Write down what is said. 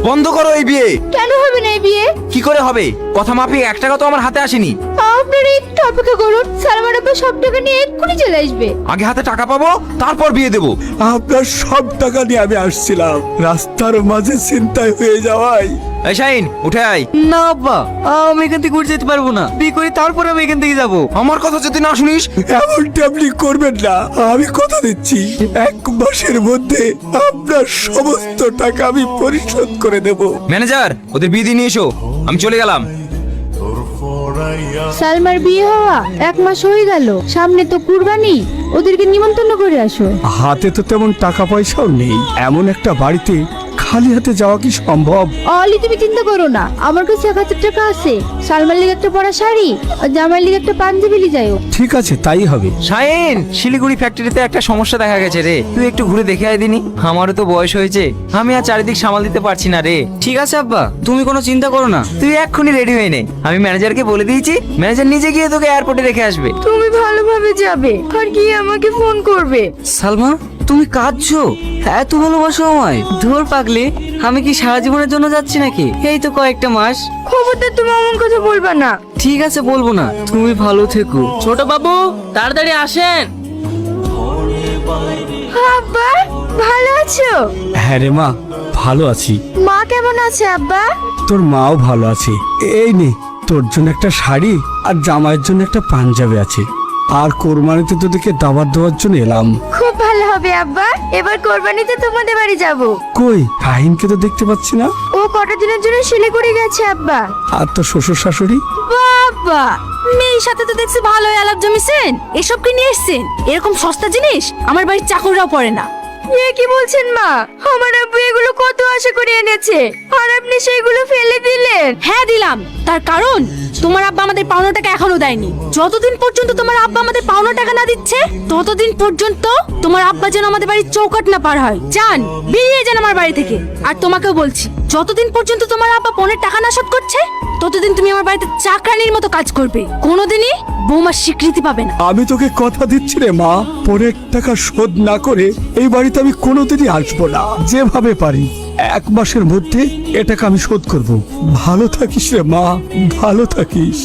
বন্ধ করো এই বিয়ে। কেন হবে না এই বিয়ে? কি করে হবে? কথা মাফিক 1 টাকা তো আমার হাতে আসেনি। আপনারা একটু অপেক্ষা করুন, সালমান আব্বা সব টাকা নিয়ে এক্ষুনি চলে আসবে। আগে হাতে টাকা পাবো, তারপর বিয়ে দেবো। আপনার সব টাকা নিয়ে আমি আসছিলাম, রাস্তার মাঝে ছিনতাই হয়ে যাওয়ায়। এই শাহিন, উঠে আয়। না আব্বা, আমি এখান থেকে উঠে যেতে পারবো না। বিয়ে করে তারপর আমি এখান থেকে যাবো। আমার কথা যদি না শুনিস। এমনটা আপনি করবেন না, আমি কথা দিচ্ছি 1 মাসের মধ্যে আপনার সমস্ত টাকা আমি পরিশোধ করে দেব। ম্যানেজার, ওদের বিয়ে দিয়ে নিয়ে এসো, আমি চলে গেলাম। সালমার বিয়ে হওয়া 1 মাস হয়ে গেল, সামনে তো কুরবানি, ওদেরকে নিমন্ত্রণ করে আসো। হাতে তো তেমন টাকা পয়সাও নেই, এমন একটা বাড়িতে খালি হাতে যাওয়া কি সম্ভব? অলি তুমি চিন্তা করো না, আমার কাছে 1000 টাকা আছে। সালমার লিগে একটা পরা শাড়ি আর জামাইয়ের লিগে একটা পাঞ্জাবি নিয়ে যাও। ঠিক আছে, তাই হবে। শাহিন, শিলিগুড়ি ফ্যাক্টরিতে একটা সমস্যা দেখা গেছে রে, তুই একটু ঘুরে দেখে আয় দিনি। আমারও তো বয়স হয়েছে, আমি আর চারিদিক সামাল দিতে পারছি না রে। ঠিক আছে আব্বা, তুমি কোনো চিন্তা করো না। তুই এক্ষুনি রেডি হয়ে নে, আমি ম্যানেজারকে বলে দিয়েছি, ম্যানেজার নিজে গিয়ে তোকে এয়ারপোর্টে রেখে আসবে। তুমি ভালোভাবে যাবে আর গিয়ে আমাকে ফোন করবে। সালমা, তুমি কাঁদছো? এত ভালোবাসো আমায়? ধর পাগলি, আমি কি সারা জীবনের জন্য যাচ্ছি নাকি? এই তো কয়েকটা মাস। খবরদার তুমি এমন কথা বলবা না। ঠিক আছে, বলবো না। তুমি ভালো থেকো। ছোট বাবু, তাড়াতাড়ি আসেন। আব্বা, ভালো আছো? হ্যাঁ রে মা, ভালো আছি। মা কেমন আছে আব্বা? তোর মাও ভালো আছে। এই নে, তোর জন্য একটা শাড়ি আর জামাইয়ের জন্য একটা পাঞ্জাবি আছে। আর কোরবানিতে তোদেরকে দাওয়াত দেওয়ার জন্য এলাম। খুব ভালো হবে আব্বা, এবার কোরবানিতে তোমাদের বাড়ি যাব। কই কাহিনকে তো দেখতে পাচ্ছি না। ও কটা দিনের জন্য শিলিগুড়ি গেছে আব্বা। আর তোর শ্বশুর শাশুড়ি? বাবা, মেয়ের সাথে তো দেখছি ভালোই আলাপ জমিছেন। এসব কি নিয়ে এসছেন? এরকম সস্তা জিনিস আমার বাড়ির চাকররাও পরে না। এ কি বলছেন মা? আমার আব্বু এগুলো কত আশা করে এনেছে, আর আপনি সেগুলো ফেলে দিলেন। হ্যাঁ দিলাম, তার কারণ তোমার আব্বা আমাদের পাওনা টাকা এখনো দেয়নি। যতদিন পর্যন্ত তোমার আব্বা আমাদের পাওনা টাকা না দিচ্ছে, ততদিন পর্যন্ত তোমার আব্বা যেন আমাদের বাড়ির চৌকাট না পার হয়। যান, বেরিয়ে যান আমার বাড়ি থেকে। আর তোমাকেও বলছি, যতদিন পর্যন্ত তোমার আব্বা পনের টাকা না শোধ করছে, ততদিন তুমি আমার বাড়িতে চাকরানির মতো কাজ করবে। কোনোদিনই বৌমার স্বীকৃতি পাবে না। আমি তোকে কথা দিচ্ছি রে মা, পরের টাকা শোধ না করে এই বাড়িতে আমি কোনোদিনই আসবো না। যেভাবে পারি 1 মাসের মধ্যে এ টাকা আমি শোধ করব। ভালো থাকিস রে মা, ভালো থাকিস।